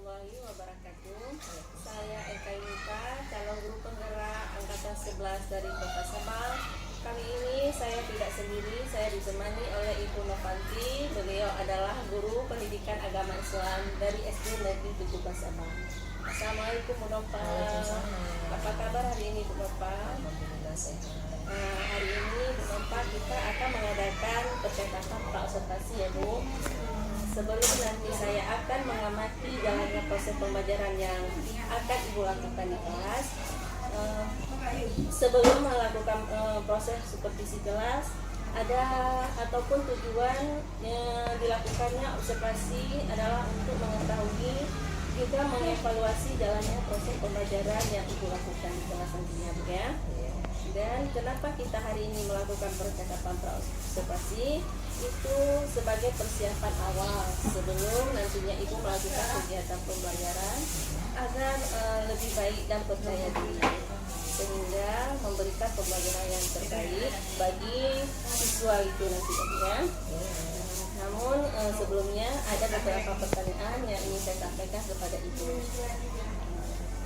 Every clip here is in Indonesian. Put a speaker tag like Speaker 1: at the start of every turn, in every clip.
Speaker 1: warahmatullahi wabarakatuh. Saya Eka Yunita, calon guru penggerak angkatan 11 dari Kota Sabang. Kali ini saya tidak sendiri, saya ditemani oleh Ibu Novanti. Beliau adalah guru pendidikan agama Islam dari SD Negeri 17 Sabang. Assalamualaikum Bu Nova. Apa kabar hari ini Bu Nova?
Speaker 2: Alhamdulillah sehat.
Speaker 1: Hari ini Bu Nova kita akan mengadakan percakapan praobservasi ya Bu. Sebelum nanti saya akan mengamati jalannya proses pembelajaran yang akan Ibu lakukan di kelas. Sebelum melakukan proses supervisi kelas, ada ataupun tujuan yang dilakukannya observasi adalah untuk mengetahui juga mengevaluasi jalannya proses pembelajaran yang Ibu lakukan di kelas nantinya Bu ya. Dan kenapa kita hari ini melakukan percakapan praobservasi itu sebagai persiapan awal sebelum nantinya Ibu melakukan kegiatan pembelajaran agar lebih baik dan percaya diri sehingga memberikan pembelajaran yang terbaik bagi siswa itu nantinya. Namun sebelumnya ada beberapa pertanyaan yang ingin saya sampaikan kepada Ibu.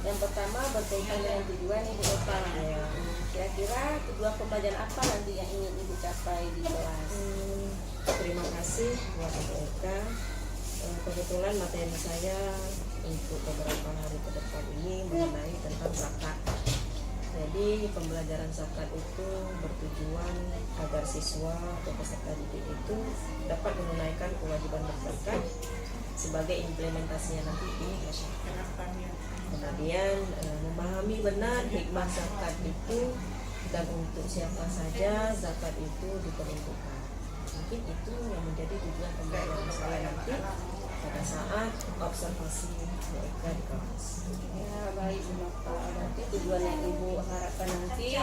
Speaker 1: Yang pertama berkaitan dengan tujuan Ibu Nova. Kira-kira tujuan pembelajaran apa nanti yang ingin Ibu capai di kelas?
Speaker 2: Terima kasih buat Ibu Eka. Kebetulan materi saya untuk beberapa hari ke depan ini mengenai tentang zakat. Jadi pembelajaran zakat itu bertujuan agar siswa atau peserta didik itu dapat menunaikan kewajiban berzakat sebagai implementasinya nanti di masyarakat. Kemudian memahami benar hikmah zakat itu dan untuk siapa saja zakat itu diperuntukkan. Mungkin itu yang menjadi tujuan pembelajaran saya nanti pada saat observasi mereka di kelas.
Speaker 1: Ya baik Bu Nova. Berarti tujuan yang Ibu harapkan nanti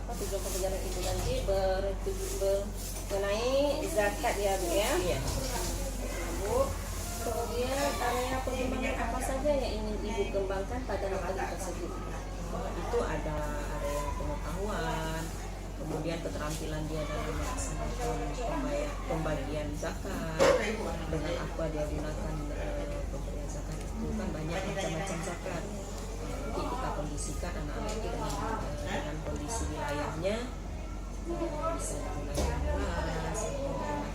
Speaker 1: tujuan pembelajaran Ibu nanti mengenai zakat ya Bu ya.
Speaker 2: Iya.
Speaker 1: Bu. Kemudian area pengembangan apa saja yang ingin Ibu kembangkan pada materi tersebut?
Speaker 2: Itu ada area pengetahuan, kemudian keterampilan dia dalam melaksanakan pembagian zakat, dengan apa dia gunakan pemberian zakat itu kan banyak macam-macam zakat. Nanti kita kondisikan anak-anak itu dengan kondisi wilayahnya, bisa digunakan kelas, menggunakan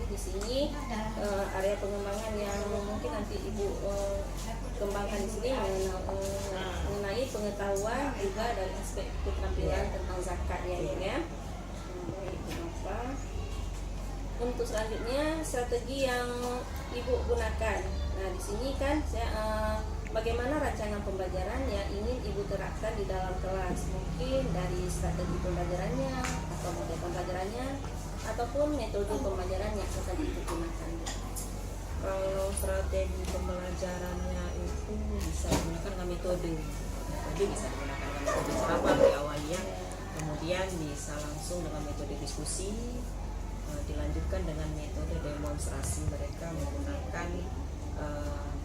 Speaker 1: di sini area pengembangan yang mungkin nanti Ibu kembangkan di sini mengenai pengetahuan juga dari aspek keterampilan tentang zakat ya Ibu ya. Baik Bu Nova. Untuk selanjutnya strategi yang Ibu gunakan. Nah di sini kan saya bagaimana rancangan pembelajaran yang ingin Ibu terapkan di dalam kelas, mungkin dari strategi pembelajarannya atau model pembelajarannya ataupun metode pembelajaran yang akan Ibu gunakan.
Speaker 2: Kalau strategi pembelajarannya itu bisa digunakan dengan metode bisa digunakan dengan metode ceramah di awalnya, kemudian bisa langsung dengan metode diskusi, dilanjutkan dengan metode demonstrasi mereka menggunakan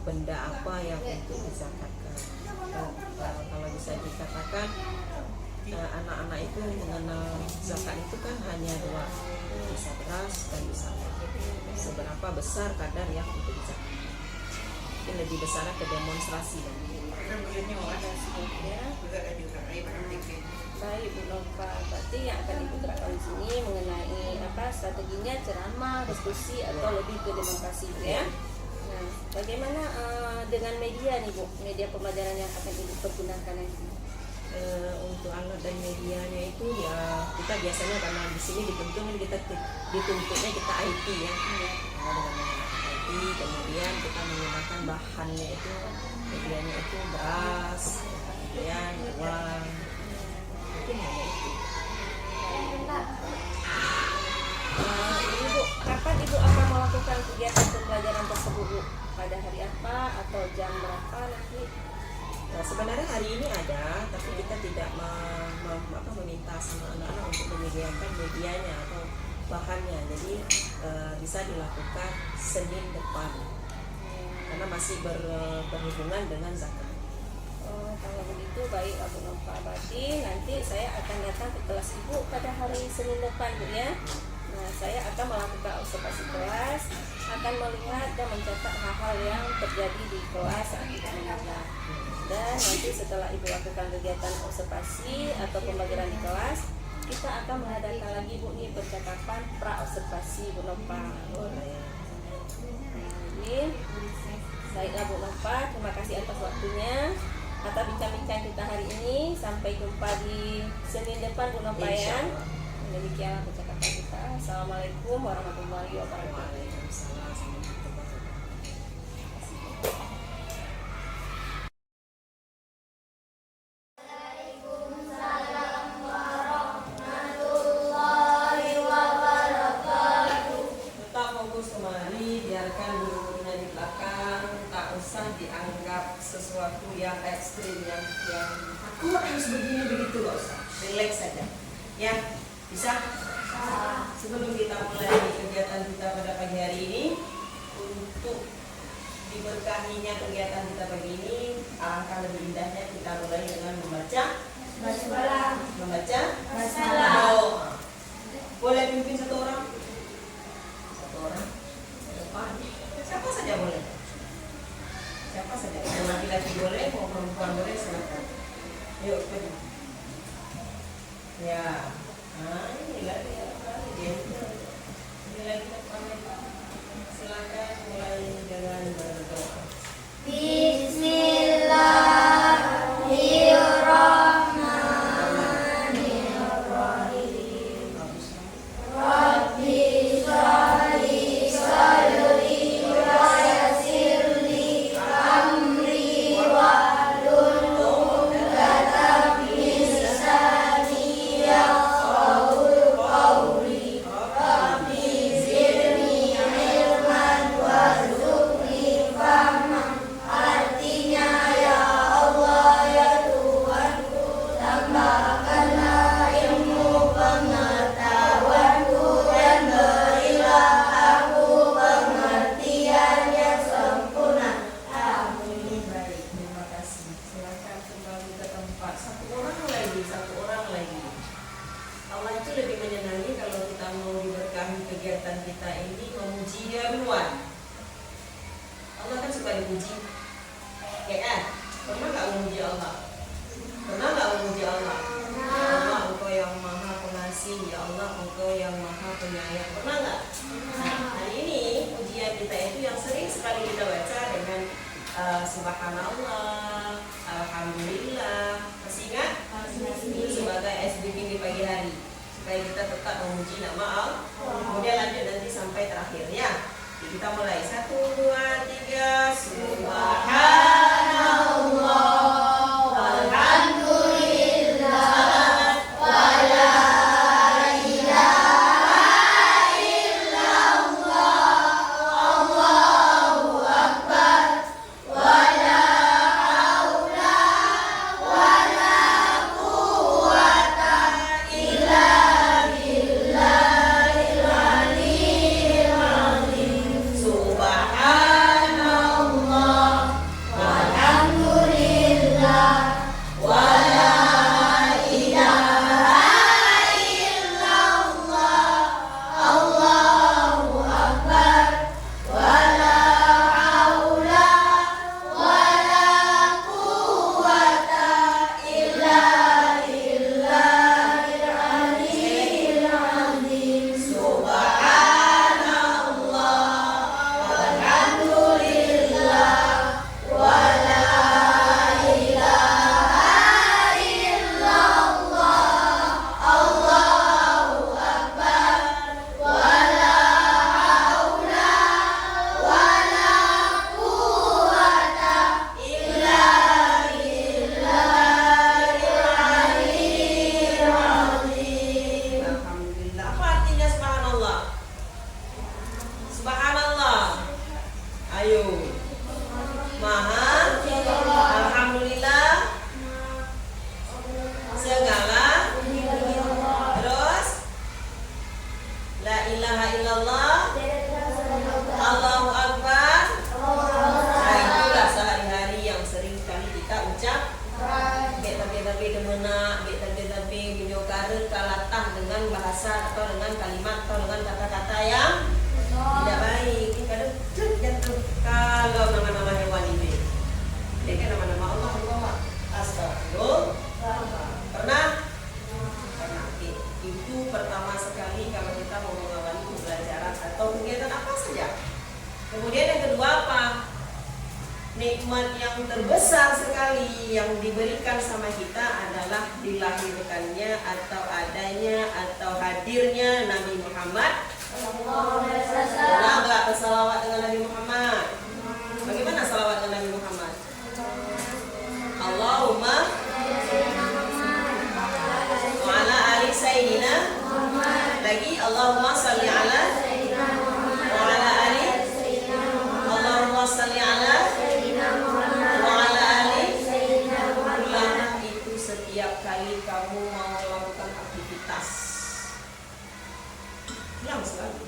Speaker 2: benda apa yang untuk dizakatkan. Kalau bisa dikatakan anak-anak itu mengenal zakat itu kan hanya dua, bisa beras dan bisa seberapa besar kadar yang untuk dizakatkan. Mungkin lebih besar ke demonstrasi dan
Speaker 1: baik Bu Nova. Berarti yang akan Ibu terapkan di sini mengenai strateginya ceramah, diskusi atau lebih ke demonstrasi ya. Nah, bagaimana dengan media nih Bu? Media pembelajaran yang akan Ibu pergunakan nanti?
Speaker 2: Untuk alat dan medianya itu ya kita biasanya karena di sini dituntutnya kita IT ya, dengan menggunakan IT, kemudian kita menggunakan bahannya itu medianya itu beras, kemudian uang, mungkin hanya itu.
Speaker 1: Ibu, kapan Ibu akan melakukan kegiatan pembelajaran tersebut Bu? Pada hari apa atau jam berapa nanti?
Speaker 2: Nah, sebenarnya hari ini ada, tapi kita tidak meminta sama anak-anak untuk menyediakan medianya atau bahannya. Jadi bisa dilakukan Senin depan, karena masih berhubungan dengan zakat.
Speaker 1: Kalau begitu baik Bu Nova. Berarti nanti saya akan datang ke kelas Ibu pada hari Senin depan Bu ya. Nah, saya akan melakukan observasi kelas, akan melihat dan mencatat hal-hal yang terjadi di kelas saat kita mengajar. Dan nanti setelah ibu lakukan kegiatan observasi atau pembelajaran di kelas, kita akan mengadakan lagi Bu nih percakapan pra observasi Bu Nova. Jadi, saya Bu Nova, terima kasih atas waktunya, atas bincang-bincang kita hari ini. Sampai jumpa di Senin depan Bu Nova ya. Demikian percakapan kita. Assalamualaikum warahmatullahi wabarakatuh.
Speaker 2: Sesuatu yang ekstrim yang aku harus begini begitu loh, relax saja ya, bisa? Sebelum kita mulai kegiatan kita pada pagi hari ini, untuk diberkahinya kegiatan kita pagi ini, alangkah lebih indahnya kita mulai dengan membaca doa. Boleh pimpin satu orang depan, siapa saja boleh. Siapa saja, mau laki-laki boleh, mau perempuan boleh, silakan. Yuk, pergi. Ya, ini lagi silakan mulai dengan berdoa. Bismillahirrahmanirrahim. Rabbi sholli sadri wa yassirli amri wahlul 'uqdatam min lisani yafqahu qawli. Rabbi zidni ilman warzuqni fahman. Artinya ya Allah ya Tuhanku, tambahkanlah ilmu pengetahuanku dan berilah aku pengertian yang sempurna. Amin. Baik, terima kasih. Silakan kembali ke tempat. Satu orang lagi. Allah itu lebih menyenangi kalau kita mau diberkahi kegiatan kita ini memuji duluan. Allah kan suka dipuji, ya kan? Pernah nggak memuji Allah? Ya Allah, Engkau yang maha pengasih. Ya Allah, Engkau yang maha penyayang. Pernah nggak? Nah, hari ini pujian kita itu yang sering sekali kita baca dengan subhanallah, alhamdulillah. Masih ingat? Ini sebagai SBG di pagi hari, supaya kita tetap memuji nama Allah. Kemudian lanjut nanti sampai terakhir ya. Jadi kita mulai 1, 2, 3. Subhanallah, walhamdulillah, wala ilaha illallah, Allahu akbar, wala haula wala quwwata illa billahil aliyyil azim. Subhanallah, walhamdulillah, wala ilaha illallah, Allahu akbar, wala haula wala quwwata illa billahil aliyyil azim. Subhanallah, walhamdulillah, wala ilaha illallah, Allahu akbar, wala haula wala quwwata illa billahil aliyyil azim. Alhamdulillah. Apa artinya subhanallah? Subhanallah. Ayo. Maha. Alhamdulillah. Segala. Terus. La ilaha illallah. Allahu akbar. Nah, itulah sehari-hari yang sering kali kita ucap. Get tapi demenak, get tapi lebih menyukari kalatah dengan bahasa atau dengan kalimat atau dengan kata-kata yang tidak baik. Ini kadang jatuh kalau nama-nama hewan ini. Ini kan nama-nama Allah Allah. Astagfirullah. Pernah? Pernah. Itu pertama sekali kalau kita mau mengawali pembelajaran atau kegiatan apa saja. Kemudian yang kedua apa? Nikmat yang terbesar sekali yang diberikan sama kita adalah dilahirkannya atau adanya atau hadirnya Nabi Muhammad. Pernah nggak bersalawat dengan Nabi Muhammad? Bagaimana salawat dengan Nabi Muhammad? Allahumma wa ala ali sayyidina lagi Allahumma salli ala wa ala ali Allahumma salli ala wa ala ali. Ulang itu setiap kali kamu mau melakukan aktivitas. Ulang selalu.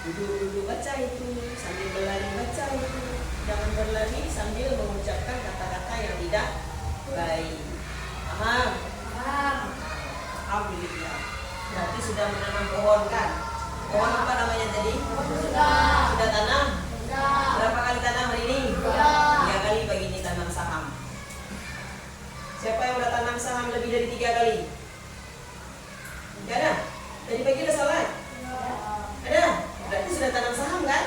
Speaker 2: Duduk-duduk baca itu, sambil berlari baca itu. Jangan berlari sambil mengucapkan kata-kata yang tidak baik. Paham? Alhamdulillah. Berarti sudah menanam pohon kan? Pohon apa namanya tadi? Sudah tanam? Berapa kali tanam hari ini? 3 kali. Pagi ini tanam saham. Siapa yang udah tanam saham lebih dari 3 kali? Tidak ada? Tadi pagi udah salat? Ada? Berarti sudah tanam saham kan?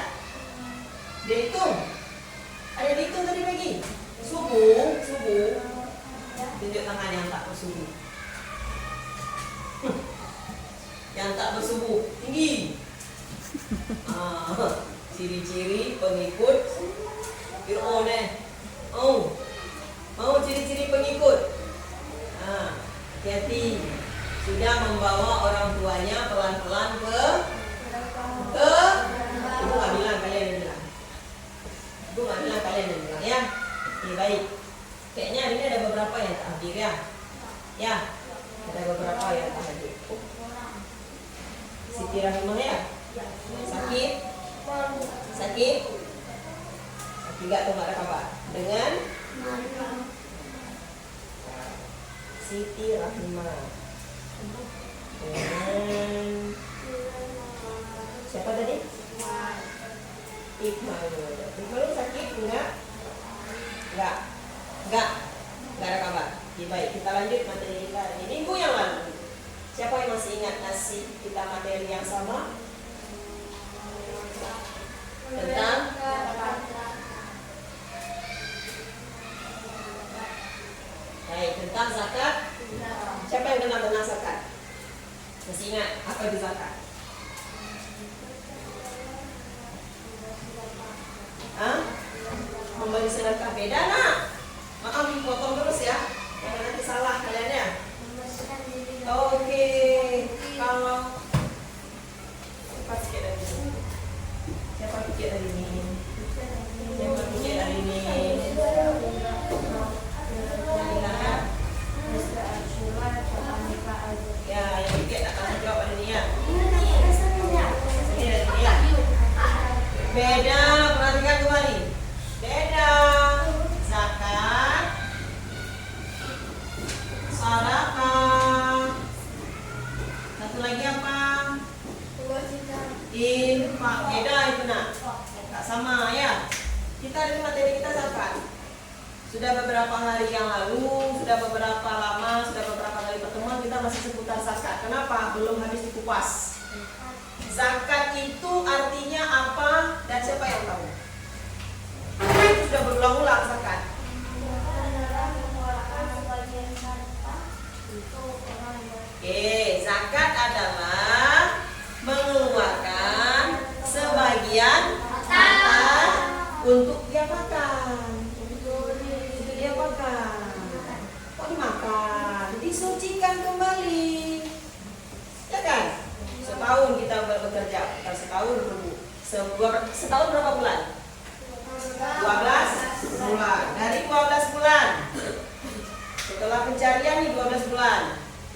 Speaker 2: Dia hitung. Ada dihitung tadi pagi? Subuh. Tunjuk tangan yang tak bersubuh. Yang tak bersubuh tinggi. Ciri-ciri pengikut Fir'aun mau ciri-ciri pengikut. Hati-hati. Sudah membawa orang tuanya pelan-pelan ke Ibu nggak bilang, kalian yang bilang. Ibu nggak bilang, kalian yang bilang ya. Ini baik. Kayaknya hari ini ada beberapa yang tak hadir ya. Ya, ada beberapa yang tak hadir. Siti Rahimah ya. Sakit? Sakit nggak tuh, nggak ada kabar dengan Siti Rahimah dengan siapa tadi? Iqmal sakit enggak ada kabar. Baik, kita lanjut materi kita hari ini. Minggu yang lalu siapa yang masih ingat ngasih kita materi yang sama tentang tentang zakat? Siapa yang kenal tentang zakat? Masih ingat apa itu zakat? Memberi sedekah beda nak. Maaf potong terus ya, jangan nanti salah kalian ya. Oke, kalau cepat sikit dari ini. Siapa pikir dari ini? Siapa pikir dari ini? Ya, yang pikir tak akan jawab pada ini ya. Ini dari ini ya. Beda, perhatikan kembali. Beda. Zakat, sedekah. Satu lagi apa? Infak. Beda itu nak. Tak sama ya. Kita ini materi kita zakat. Sudah beberapa hari yang lalu, sudah beberapa lama, sudah beberapa kali pertemuan kita masih seputar zakat. Kenapa? Belum habis dikupas. Zakat itu artinya apa dan siapa yang tahu? Itu sudah berulang-ulang zakat. Zakat adalah mengeluarkan sebagian harta untuk diapakan? Kok dimakan? Disucikan kembali. Ya kan? Setahun kita bekerja, setahun berbu. Setahun berapa bulan? 12 bulan. Dari 12 bulan. Setelah pencarian nih 12 bulan.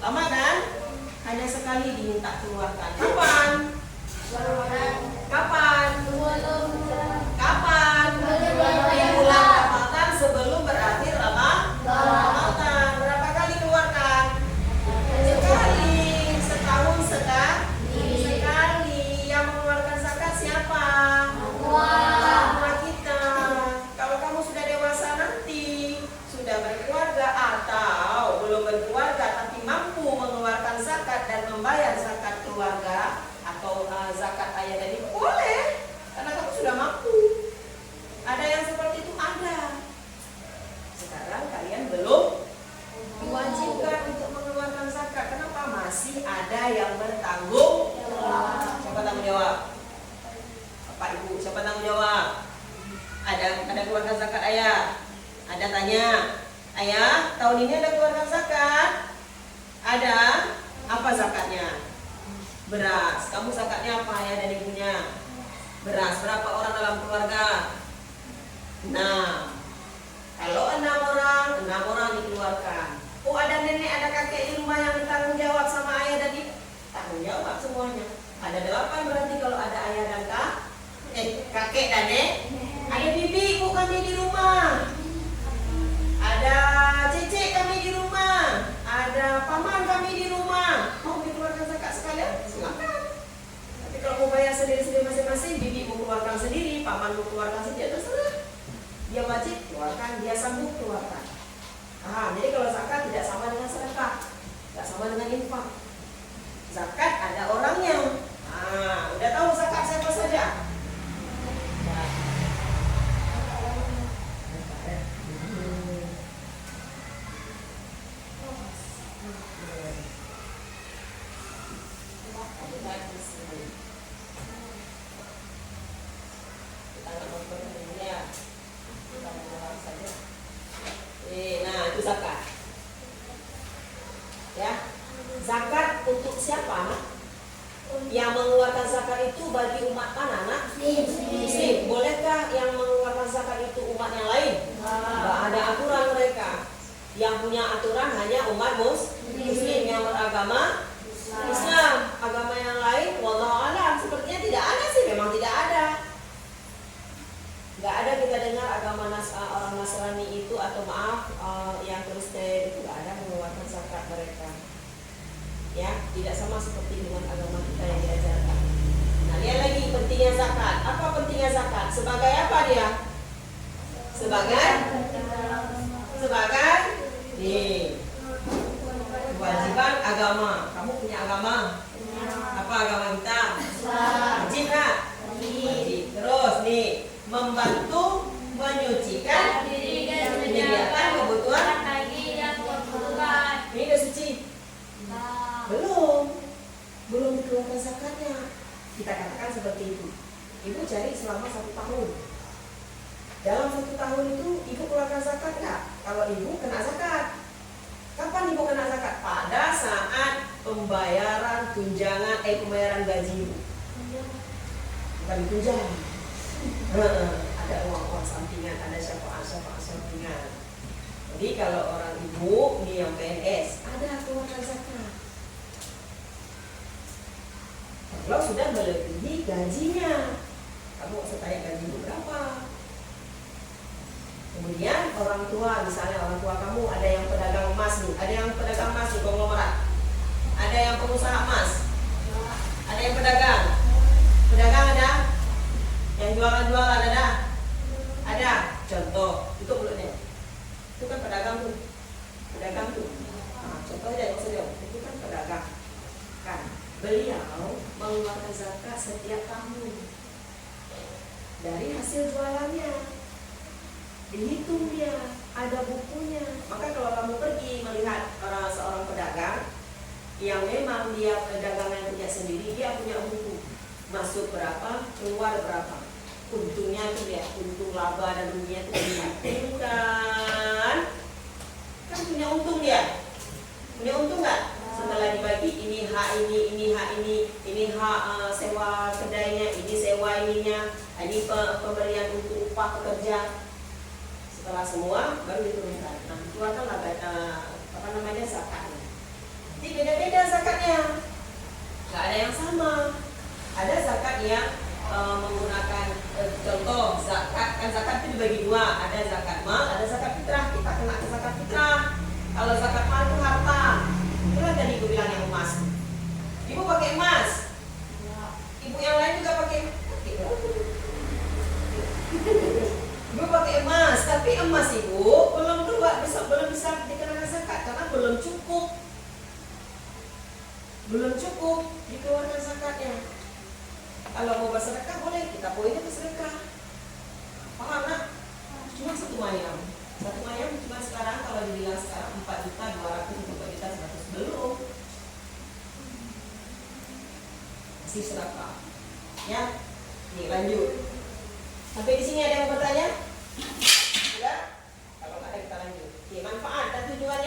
Speaker 2: Lama kan? Hanya sekali diminta keluarkan. Kapan? Kapan? Di bulan Ramadan sebelum berakhir Ramadan. Berapa kali keluarkan? tahun ini ada keluarkan zakat? Ada. Apa zakatnya? Beras. Kamu zakatnya apa ya dan ibunya? Beras. Berapa orang dalam keluarga? 6. Kalau 6 orang dikeluarkan. Oh, ada nenek, ada kakek di rumah yang bertanggung jawab sama ayah dan ibu? Tanggung jawab semuanya. Ada 8 berarti kalau ada ayah dan kakek dan nenek. Ada bibi ibu kami di rumah. Ada cece kami di rumah. Ada paman kami di rumah. Mau dikeluarkan zakat sekalian? Silakan. Tapi kalau mau bayar sendiri-sendiri masing-masing, bibi mau keluarkan sendiri, paman mau keluarkan sendiri, terserah. Dia wajib keluarkan, dia sanggup keluarkan. Jadi kalau zakat tidak sama dengan sedekah, tidak sama dengan infak. Zakat ada orangnya. Udah tahu zakat siapa saja? Nah, itu zakat. Ya. Zakat untuk siapa? Yang mengeluarkan zakat itu bagi umat mana, nak? Muslim. Bolehkah yang mengeluarkan zakat itu umat yang lain? Tidak ada aturan mereka. Yang punya aturan hanya umat Muslim yang beragama Islam. Agama yang lain, wallahu a'lam, sepertinya tidak ada sih, memang tidak ada. Nggak ada kita dengar agama orang Nasrani itu atau yang Kristen itu nggak ada mengeluarkan zakat mereka. Ya, tidak sama seperti dengan agama kita yang diajarkan. Nah, lihat lagi pentingnya zakat. Apa pentingnya zakat? Sebagai apa dia? Sebagai kewajiban agama. Kamu punya agama? Apa agama kita? Wajib nggak? Wajib. Terus nih, membantu menyucikan diri dan menyediakan kebutuhan. Ini udah suci? Belum dikeluarkan zakatnya. Kita katakan seperti itu. Ibu cari selama 1 tahun. Dalam 1 tahun itu ibu keluarkan zakat nggak? Kalau ibu kena zakat. Kapan ibu kena zakat? Pada saat pembayaran tunjangan, pembayaran gaji ibu. Bukan tunjangan. Ada uang sampingan, ada syafaat sampingan. Jadi kalau orang ibu nih yang PNS, ada keluarkan zakat. Kalau sudah melebihi gajinya, kamu usah tanya gajimu berapa. Kemudian orang tua, misalnya orang tua kamu ada yang pedagang emas nih, ada yang pedagang emas di konglomerat, ada yang pengusaha emas, ada yang pedagang ada, yang jualan ada. Contoh, itu mulutnya, itu kan pedagang tuh. Contoh aja yang sejauh, itu kan pedagang, kan? Beliau mengeluarkan zakat setiap tahun dari hasil jualannya. Dihitung dia, ada bukunya. Maka kalau kamu pergi melihat seorang pedagang yang memang dia dagangan punya sendiri, dia punya buku. Masuk berapa, keluar berapa. Untungnya itu dia, untung laba dan ruginya itu dia. Kan punya untung dia. Punya untung nggak? Setelah dibagi, ini hak ini hak sewa kedainya, ini sewa ininya, ini pemberian untuk upah pekerja. Setelah semua baru diturunkan. Nah, keluarkanlah zakatnya. Jadi beda-beda zakatnya. Gak ada yang sama. Ada zakat yang menggunakan contoh zakat, kan zakat itu dibagi 2. Ada zakat mal, ada zakat fitrah. Kita kena ke zakat fitrah. Kalau zakat mal itu harta. Itulah tadi ibu bilang yang emas. Ibu pakai emas. Ibu yang lain juga pakai. Ibu pakai emas, tapi emas ibu belum bisa dikenakan zakat karena belum cukup dikeluarkan zakatnya. Kalau mau bersedekah boleh, kita poinnya bersedekah. Paham nak? Cuma 1 mayam. 1 mayam cuma sekarang kalau dibilang sekarang 4.200.000 belum. Masih sedekah. Ya, nih lanjut. Sampai di sini ada yang mau bertanya? Sudah? Kalau nggak ada kita lanjut. Oke, manfaat dan tujuannya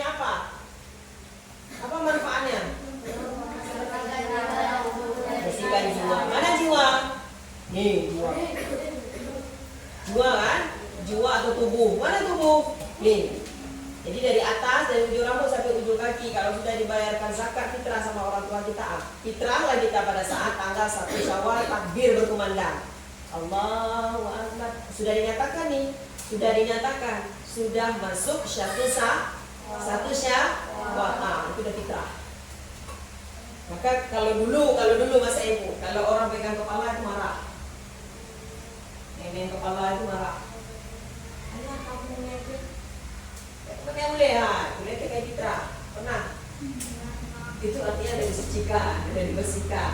Speaker 2: Jadi dari atas, dari ujung rambut sampai ujung kaki, kalau sudah dibayarkan zakat fitrah sama orang tua kita, fitrahlah kita pada saat tanggal 1 Syawal takbir berkumandang. Allahu Akbar. Sudah dinyatakan nih, sudah masuk satu Syawal. Itu udah fitrah. Maka kalau dulu masa ibu, kalau orang pegang kepala itu marah. Nenek kepala itu marah. Ayah kamu ngepet. Yang melihat, boleh kayak fitrah. Pernah? Itu artinya ada disucikan, ada dibersihkan.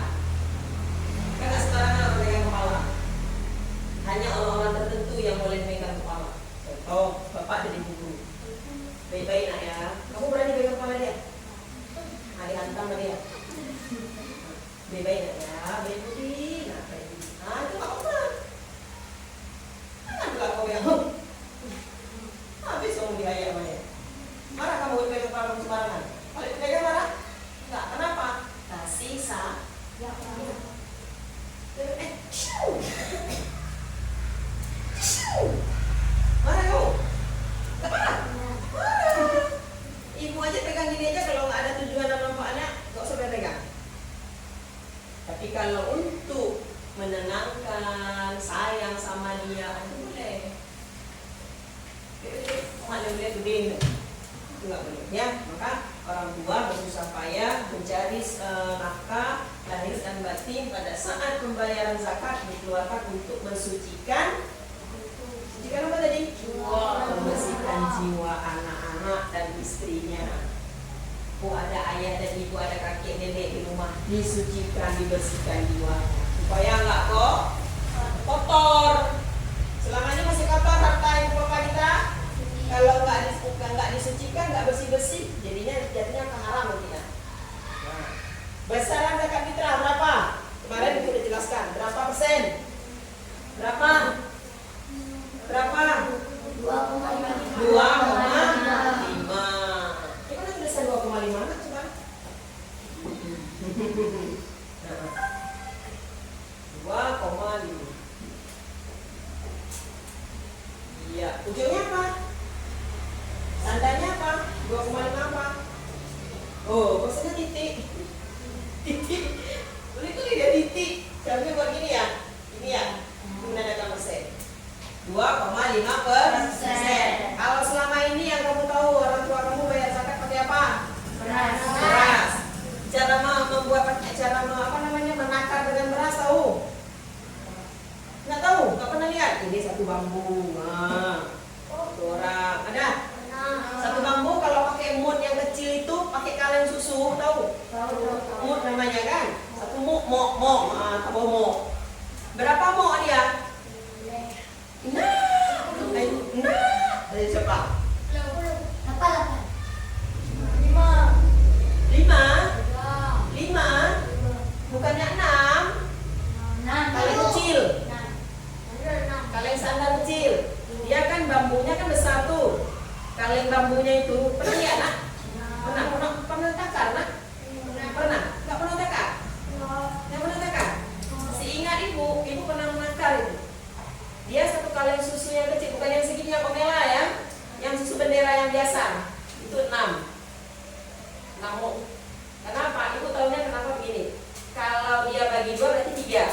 Speaker 2: Karena sekarang orang pegang kepala. Hanya orang-orang tertentu yang boleh pegang kepala. Contoh, bapak dan ibu. Baik-baik nak ya. Kamu berani pegang kepala dia? Dihantam sama dia. Baik-baik nak ya. Baik-baik. Itu gak apa-apa. Jangan pula kau yang habis kamu diayak sama dia. Marah kamu pegang kepala kamu sembarangan. Kalau pegang marah? Enggak, kenapa? Kasih marah kamu? Enggak marah? Marah. Ibu aja pegang gini aja, kalau nggak ada tujuan dan manfaatnya nggak usah pegang. Tapi kalau untuk menenangkan, sayang sama dia, boleh. Mana boleh gede itu nggak boleh ya. Maka orang tua bersusah payah mencari nafkah lahir dan batin pada saat pembayaran zakat dikeluarkan untuk mensucikan apa tadi? Membersihkan jiwa anak-anak dan istrinya. Ada ayah dan ibu, ada kakek nenek di rumah, disucikan, dibersihkan jiwa supaya enggak kok kotor. Selama ini masih kotor harta ibu bapak kita. Kalau enggak disucikan, enggak bersih-bersih, jadinya keharam kita. Besaran zakat fitrah berapa? Kemarin itu sudah dijelaskan. Berapa persen? Berapa? 2,5. Gimana tulisan 2,5 nak coba? 2,5. Iya, ujungnya apa? Tandanya apa? 2,5 apa? Oh, maksudnya titik. Titik. Boleh dia titik. Sampai buat gini ya. Ini ya. Menandakan persen. 2,5%. Kalau selama ini yang kamu tahu orang tua kamu bayar zakat pakai apa? Beras. Cara menakar dengan beras tahu? Nggak tahu? Nggak pernah lihat? Ini satu bambu. Orang ada? Satu bambu kalau pakai mut yang kecil itu pakai kaleng susu tahu? Mut namanya kan? Satu mok. Berapa mok dia? Dari siapa? 5? Bukannya 6? Kaleng kecil. Kaleng sandal kecil. Dia kan bambunya kan besar tuh. Kaleng bambunya itu pernah lihat nak? Pernah takar nak? Pernah? Nggak pernah takar? Nggak pernah takar? Seingat ibu pernah menakar itu. Dia satu kaleng susu yang kecil, bukan yang segininya komela ya, yang susu bendera yang biasa, itu 6 mok. Kenapa? Ibu tahunya kenapa begini? Kalau dia bagi 2 berarti 3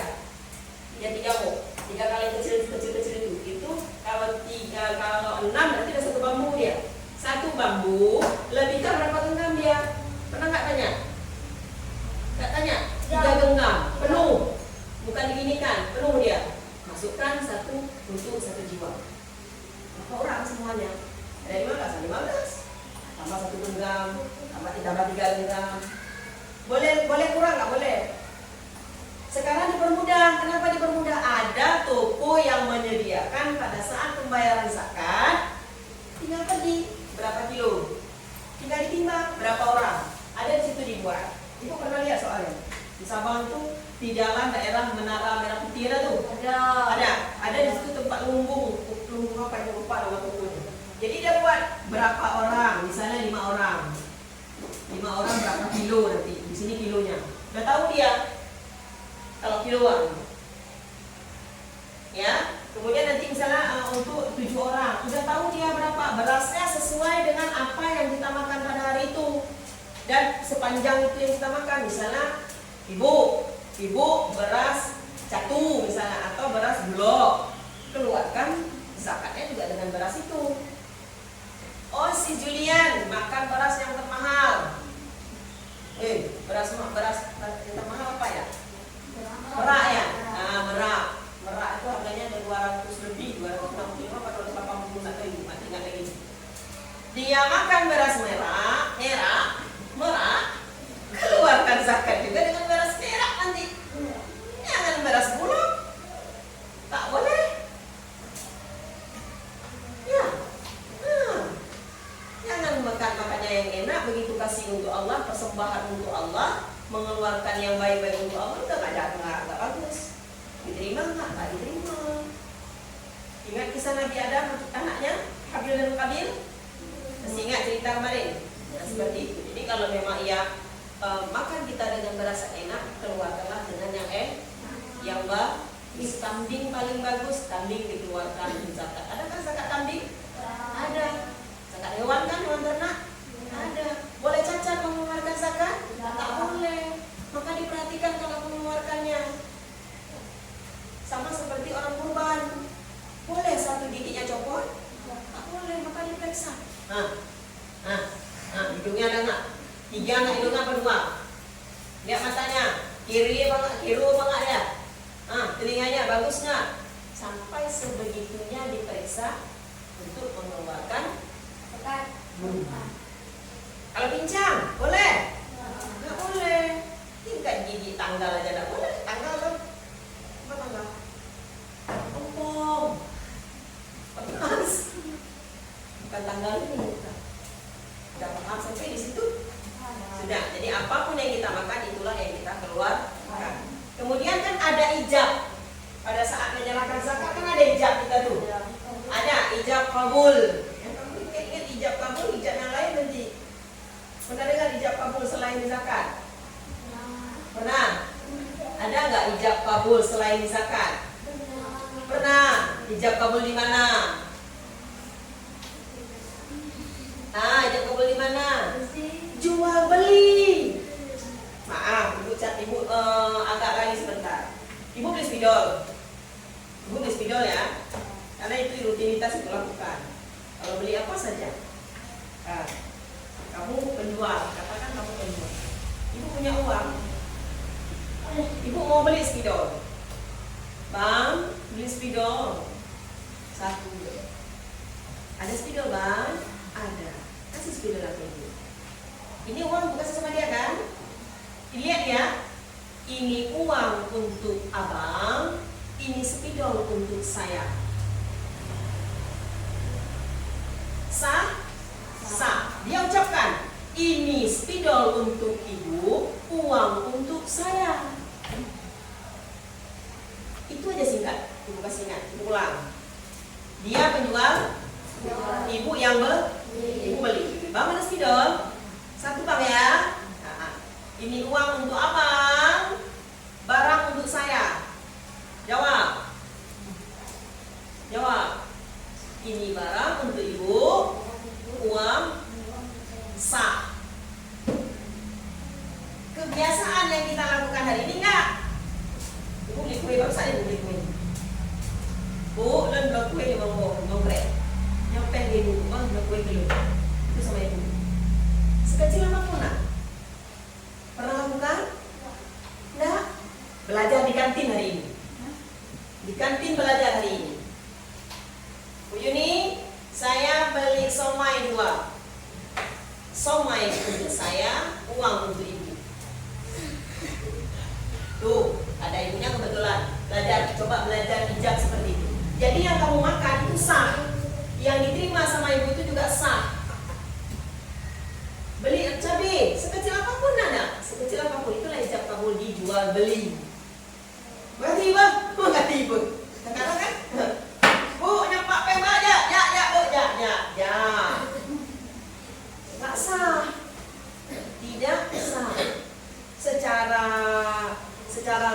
Speaker 2: mok. 3 kaleng kecil itu kalau 6 berarti ada satu bambu dia. Satu bambu lebih kan berapa genggam dia? Pernah nggak tanya? Nggak tanya? 3 genggam penuh, bukan diginikan, penuh dia. Masukkan satu untuk satu jiwa. Berapa orang semuanya? Ada 15 tambah 1 genggam, tambah 3 genggam. Boleh kurang nggak boleh? Sekarang dipermudah. Kenapa dipermudah? Ada toko yang menyediakan pada saat pembayaran zakat, tinggal pergi berapa kilo, tinggal ditimbang berapa orang. Ada di situ dibuat. Ibu pernah lihat soalnya di Sabang tuh, di jalan daerah Menara Merah Putih ada tuh. Ada di situ tempat lumbung apa yang lupa nama tokonya. Jadi dia buat berapa orang, misalnya 5 orang. 5 orang berapa kilo nanti. Di sini kilonya. Udah tahu dia kalau kiloan. Ya. Kemudian nanti misalnya untuk 7 orang. Udah tahu dia berapa berasnya sesuai dengan apa yang kita makan pada hari itu. Dan sepanjang itu yang kita makan, misalnya ibu beras catu misalnya, atau beras bulog, keluarkan zakatnya juga dengan beras itu. Oh, si Julian makan beras yang termahal. Beras yang termahal apa ya? Merak ya? Nah, merak itu harganya ada 200 lebih, 265 atau 280, nggak tahu ibu, mati nggak lagi. Dia makan beras merah, keluarkan zakat juga dengan beras merah nanti. Jangan beras bulog, tak boleh. Ya, jangan makannya yang enak, begitu kasih untuk Allah, persembahan untuk Allah, mengeluarkan yang baik-baik untuk Allah, udah nggak bagus. Diterima nggak diterima. Ingat kisah Nabi Adam anaknya Habil dan Qabil? Masih ingat cerita kemarin? Nah, seperti itu. Jadi kalau memang ia makan kita dengan berasa enak, keluarkanlah dengan yang bagus. Kambing paling bagus, kambing dikeluarkan zakat. Adakah zakat kambing? Ada. Zakat hewan kan, hewan ternak? Ada. Boleh cacat mengeluarkan zakat? Tak boleh. Maka diperhatikan kalau mengeluarkannya. Sama seperti orang kurban. Boleh satu giginya copot? Tak boleh, maka diperiksa. Hidungnya ada nggak? 3 nggak hidungnya apa 2? Lihat matanya, kiri apa nggak dia? Telinganya bagus nggak? Sampai sebegitunya diperiksa untuk mengeluarkan zakat. Kalau pincang, boleh? Nggak boleh. Tingkat gigi tanggal aja nggak boleh. Tanggal kan? Apa tanggal? Ompong. Panas. Bukan tanggal ini. Udah paham sampai di situ? Sudah. Jadi apapun yang kita makan itulah yang kita keluarkan. Kemudian kan ada ijab. Pada saat menyerahkan zakat kan ada ijab kita tuh. Ada ijab kabul. Yang kamu ingat ijab kabul, ijab yang lain nanti. Pernah dengar ijab kabul selain zakat? Pernah? Ada nggak ijab kabul selain zakat? Pernah. Ijab kabul di mana? Ijab kabul di mana? Jual beli. Maaf, ibu agak lagi sebentar. Ibu beli spidol ya, karena itu rutinitas itu lakukan. Kalau beli apa saja, kamu penjual, katakan kamu penjual. Ibu punya uang, ibu mau beli spidol. Bang, beli spidol 1. Ada spidol bang? Ada. Kasih spidol aku ibu. Ini uang bukan sama dia kan? Lihat ya. Ini uang untuk abang, ini spidol untuk saya. Sah? Sah. Dia ucapkan, ini spidol untuk ibu, uang untuk saya. Itu aja singkat. Ibu kasih ingat, ibu ulang. Dia penjual, ibu yang ibu beli. Bang, mana spidol? 1 bang ya. Ini uang untuk abang, barang untuk saya. Jawab. Ini barang untuk ibu, uang sah. Kebiasaan yang kita lakukan hari ini enggak? Ibu beli kue, baru saja ibu beli kue. Bu, dan beli kue di bangkrek. Nyampe di ibu, bang, beli kue dulu. Itu sama ibu. Sekecil apapun nak. Pernah lakukan? Enggak? Belajar di kantin hari ini. Di kantin belajar hari ini. Bu Yuni, saya beli somai 2. Somai untuk saya, uang untuk ibu. Tuh, ada ibunya kebetulan. Coba belajar bijak seperti itu. Jadi yang kamu makan itu sah. Yang diterima sama ibu itu juga sah. Beli cabai, sekecil apapun anak, sekecil apapun, itulah ijab kabul, dijual beli. Berarti bang, berarti ibu. Sekarang kan, bu nyampak pema aja, ya bu, ya. Nggak sah, tidak sah. Secara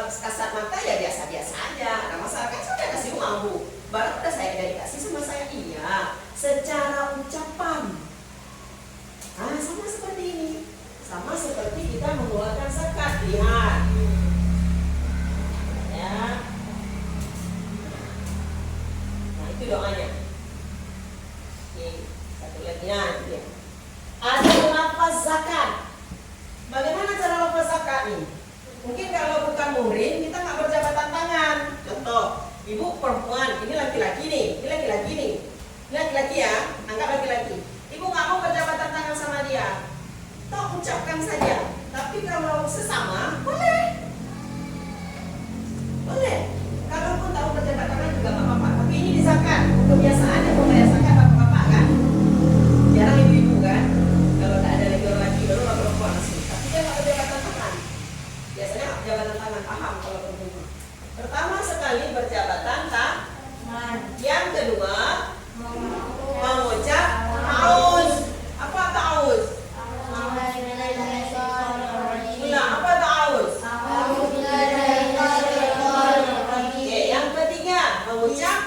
Speaker 2: kasat mata ya biasa-biasa aja. Nah masalah kan sudah kasih uang bu, barang udah saya dari kasih sama kita mengeluarkan zakat. Lihat. Ya. Nah, itu doanya. Oke, satu lagi. Nah, itu dia. Ada lafaz zakat. Bagaimana cara lafaz zakat nih? Mungkin kalau bukan muhrim kita nggak berjabatan tangan. Contoh, ibu perempuan, ini laki-laki nih, ini laki-laki nih. Ini laki-laki ya, anggap laki-laki. Ibu nggak mau berjabatan tangan sama dia, toh ucapkan saja. Tapi kalau sesama boleh, boleh. Kalaupun tahu berjabat tangan juga nggak apa-apa. Tapi ini di zakat, kebiasaannya membayar zakat bapak-bapak kan. Jarang ibu-ibu kan. Kalau nggak ada lagi orang laki, baru orang perempuan sih. Tapi dia nggak berjabatan tangan. Biasanya berjabatan tangan, paham kalau perempuan. Pertama sekali berjabatan tangan. Yang kedua mengucap ta'awuz. Apa ta'awuz? Nah, apa ta'awuz? Oke, yang ketiga mengucap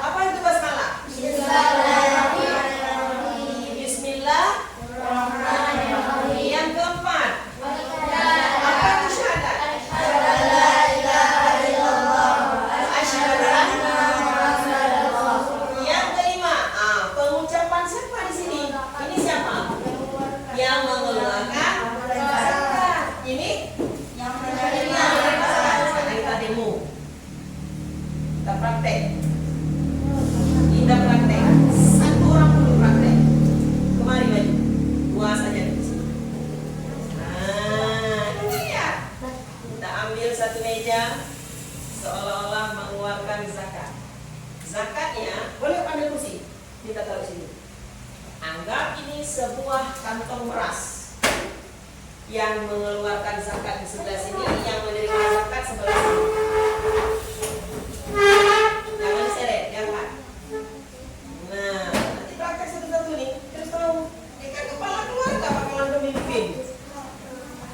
Speaker 2: apa itu basmalah? Bismillah. Yang keempat apa itu syahadat? Yang kelima, pengucapan siapa di sini? Ini siapa? Yang mengeluarkan zakat. Ini yang menerima zakat. Sekarang kita demo. Kita praktek. Kita praktek. Satu orang dulu praktek. Kemari maju. Dua saja di sini. Nah, ini ya. Kita ambil satu meja, seolah-olah mengeluarkan zakat. Zakatnya boleh ambil kursi. Kita taruh sini. Anggap ini sebuah kantong beras. Yang mengeluarkan zakat di sebelah sini, yang menerima zakat sebelah sini. Jangan diseret, diangkat. Nah, nanti praktek satu-satu nih. Terus tahu, ini kan kepala keluarga bakalan pemimpin.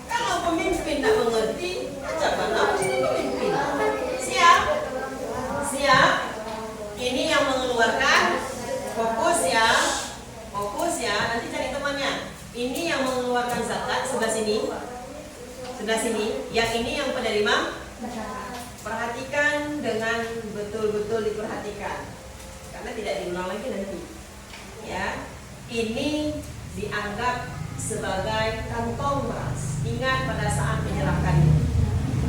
Speaker 2: Kalau pemimpin tak mengerti, janganlah jadi pemimpin. Siap? Siap? Ini yang mengeluarkan. Fokus ya. Fokus ya. Nanti cari temannya. Ini yang mengeluarkan zakat sebelah sini. Sebelah sini. Yang ini yang penerima. Perhatikan dengan betul-betul diperhatikan. Karena tidak diulang lagi nanti. Ya. Ini dianggap sebagai kantong beras. Ingat pada saat menyerahkannya.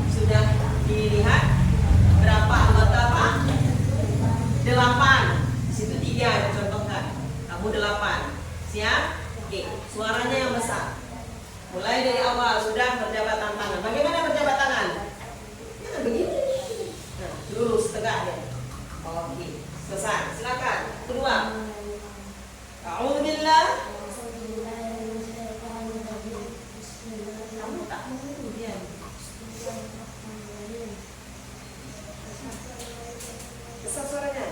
Speaker 2: Sudah dilihat berapa anggota Pak? 8. Di situ 3 dicontohkan. Kamu 8. Siap? Oke. Suaranya yang besar. Mulai dari awal sudah berjabatan tangan. Bagaimana berjabat tangan? Ya, begini. Nah, lurus tegak ya. Oke. Selesai. Silakan. Kedua. A'udzubillah. Kamu tak kemudian. Besar suaranya.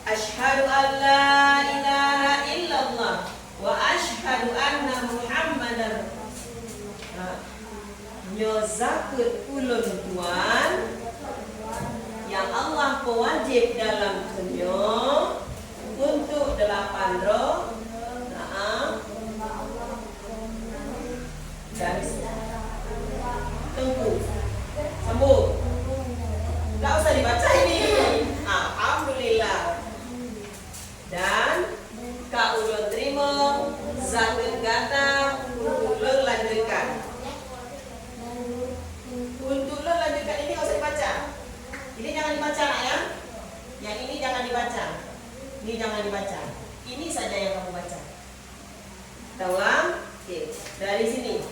Speaker 2: Asyhadu an la ilaha illallah wa asyhadu anna Muhammadar. Nyo zakat ulun tuan yang Allah pewajib dalam kenyo untuk 8 roh. Dan tunggu. Sambung. Gak usah dibaca ini. Alhamdulillah. Dan Kak ulun terima zakat kata untuk ulun lanjutkan. Untuk ulun lanjutkan ini gak usah dibaca. Ini jangan dibaca nak ya. Yang ini jangan dibaca. Ini jangan dibaca. Ini saja yang kamu baca. Tahu? Oke. Dari sini.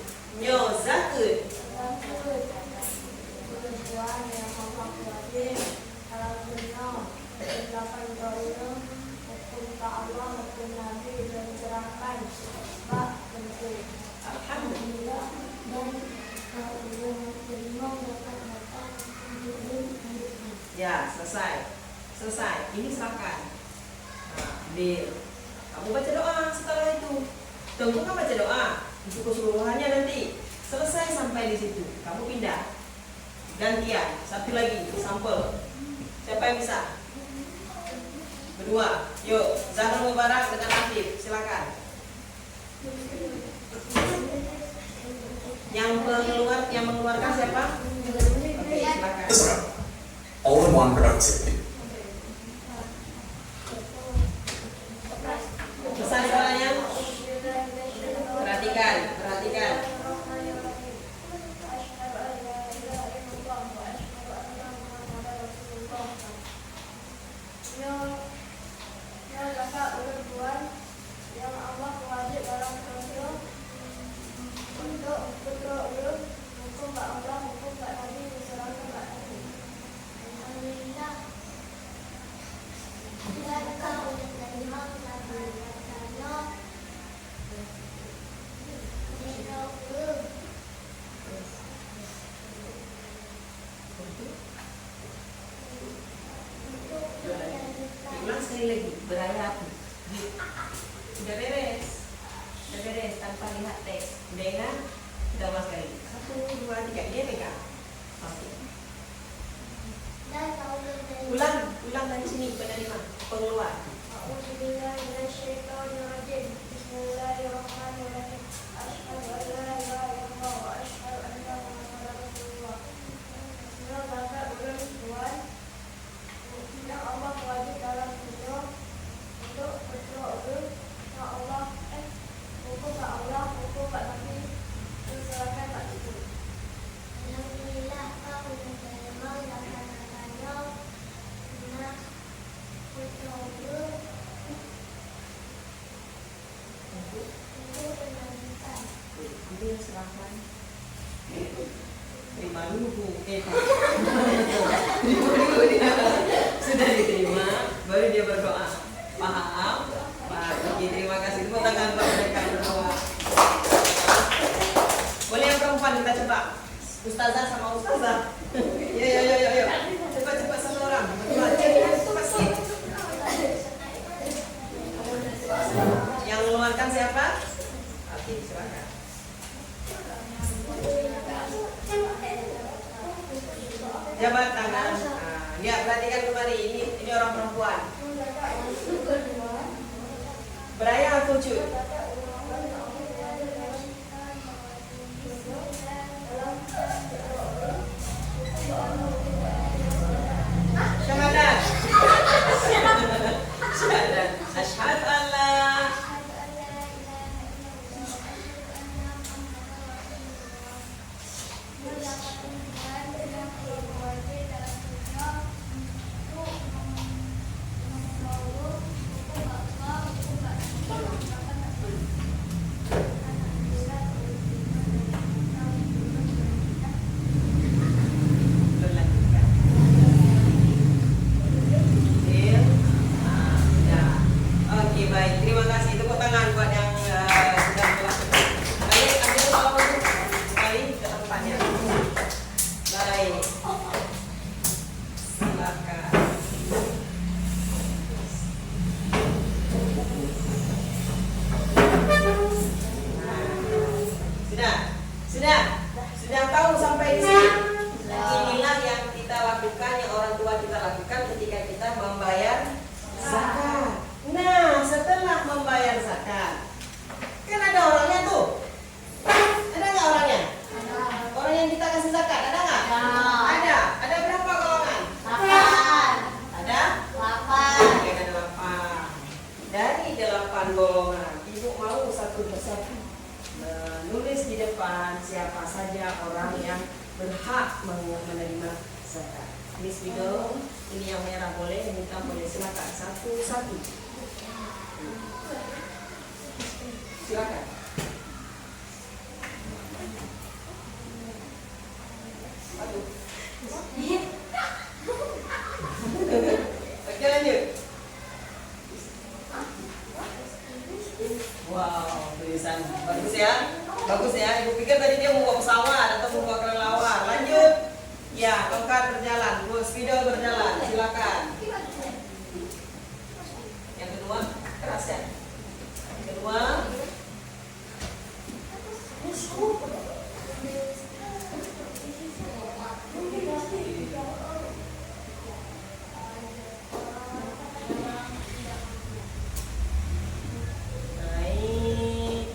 Speaker 2: Nyo zakat. Ya, selesai. Selesai. Ini serahkan. Ambil. Kamu baca doa setelah itu. Tunggu kan baca doa. Untuk keseluruhannya nanti. Selesai sampai di situ. Kamu pindah. Gantian. Satu lagi. Sampel. Siapa yang bisa? Berdua. Yuk. Zahrul Mubarak dengan Afif. Silakan. Yang mengeluarkan siapa? Oke, silakan.
Speaker 3: All-in-one productivity.
Speaker 2: Besar suaranya. Perhatikan, perhatikan.
Speaker 4: yang Allah wajib dalam Rasul untuk betul-betul hukum Pak Allah, hukum Pak Nabi, diserahkan Pak Nabi. Alhamdulillah. Kita udah terima kata-katanya.
Speaker 2: Ulang sekali lagi, berharap. Udah beres, tanpa lihat teks. Udah ingat? Udah mas kali. 1, 2, 3, dia pegang. Oke. Ulang dari sini penerima, pengeluar.
Speaker 4: Bismillahirrahmanirrahim. Asyhadu an la ilaha illallah wa asyhadu anna Muhammadar Rasulullah. Zakat bertujuan yang Allah wajib dalam hidup untuk betul-betul Allah hukum Allah, hukum Pak Nabi, diserahkan Pak Ibu. Alhamdulillah, kau menerima kata-katanya. Nah, betul-betul untuk menantikan.
Speaker 2: Ambil serahkan. Terima dulu Bu. Terima dulu dia. Sudah diterima, baru dia berdoa. Paham? Pak, oke, terima kasih. Tepuk tangan buat mereka berdua. Boleh yang perempuan kita coba. Ustazah sama ustazah. Yo. Cepat satu orang. Cepat sikit. Yang mengeluarkan siapa? Oke, silakan. Jabat tangan. Lihat, perhatikan kemari. Ini orang perempuan. Beraya atau cuy? Syahadat. Syahadat. Asyhadu an la Sudah tahu sampai di sini. Inilah yang kita lakukan, yang orang tua kita lakukan ketika kita membayar zakat. Nah, setelah membayar zakat, kan ada orangnya tuh. Ada nggak orangnya? Orang yang kita kasih zakat ada nggak? Ada. Ada berapa golongan? 8. Ada? 8. Oke, ada 8. Dari 8 golongan, ibu mau satu persatu menulis di depan siapa saja orang yang berhak menerima zakat. Miss Widow, ini yang merah boleh, yang hitam boleh, silakan satu-satu. Silakan. Aduh. Oke, lanjut. Wow, tulisan bagus ya, bagus ya. Ibu pikir tadi dia mau bawa pesawat atau mau bawa kelelawar. Lanjut. Ya, tongkat berjalan, Gus Video berjalan. Silakan. Yang kedua, keras ya. Yang kedua. Naik,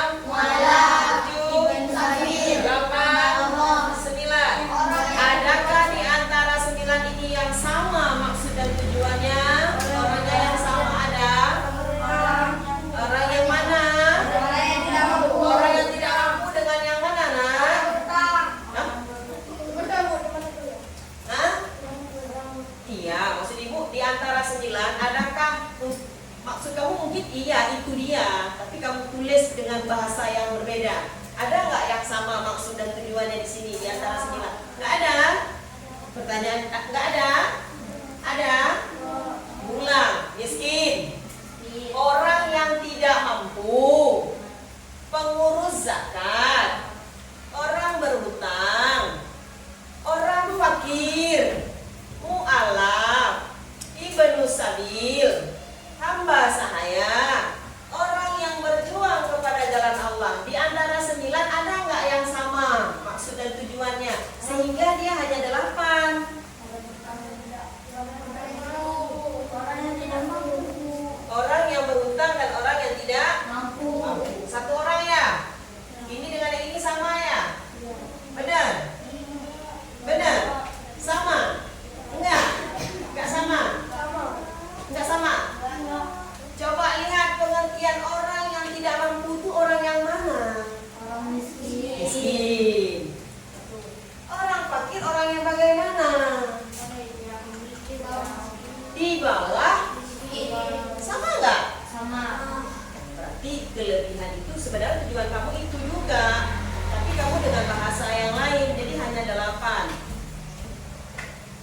Speaker 5: Berapa? 9. Adakah di antara 9 ini yang sama maksud dan tujuannya? Orangnya yang sama ada? Orang yang mana? Orang yang tidak mampu dengan yang mana, nak? Hah? Iya, maksud ibu di antara 9 adakah maksud kamu mungkin iya itu dia, tapi kamu tulis dengan bahasa yang berbeda. Ada nggak yang sama maksud dan tujuannya di sini di antara 9? Nggak ada. Pertanyaan nggak ada? Ada? Ulang. Miskin. Orang yang tidak mampu. Pengurus zakat. Orang berhutang. Orang fakir. Mu'alaf. Ibnu sabil. Hamba sahaya, orang yang berjuang kepada jalan Allah. Di antara 9 ada nggak yang sama maksud dan tujuannya? Sehingga dia hanya 8. Orang yang berhutang dan orang yang tidak mampu. Satu orang ya? Ini dengan yang ini sama ya? Benar? Benar? Sama? Enggak? Enggak sama? Enggak sama? Coba lihat pengertian orang yang tidak mampu itu orang yang mana?
Speaker 4: Orang miskin.
Speaker 5: Miskin. Orang fakir orang yang bagaimana? Di bawah. Sama enggak?
Speaker 4: Sama.
Speaker 5: Berarti kelebihan itu sebenarnya tujuan kamu itu juga, tapi kamu dengan bahasa yang lain, jadi hanya 8.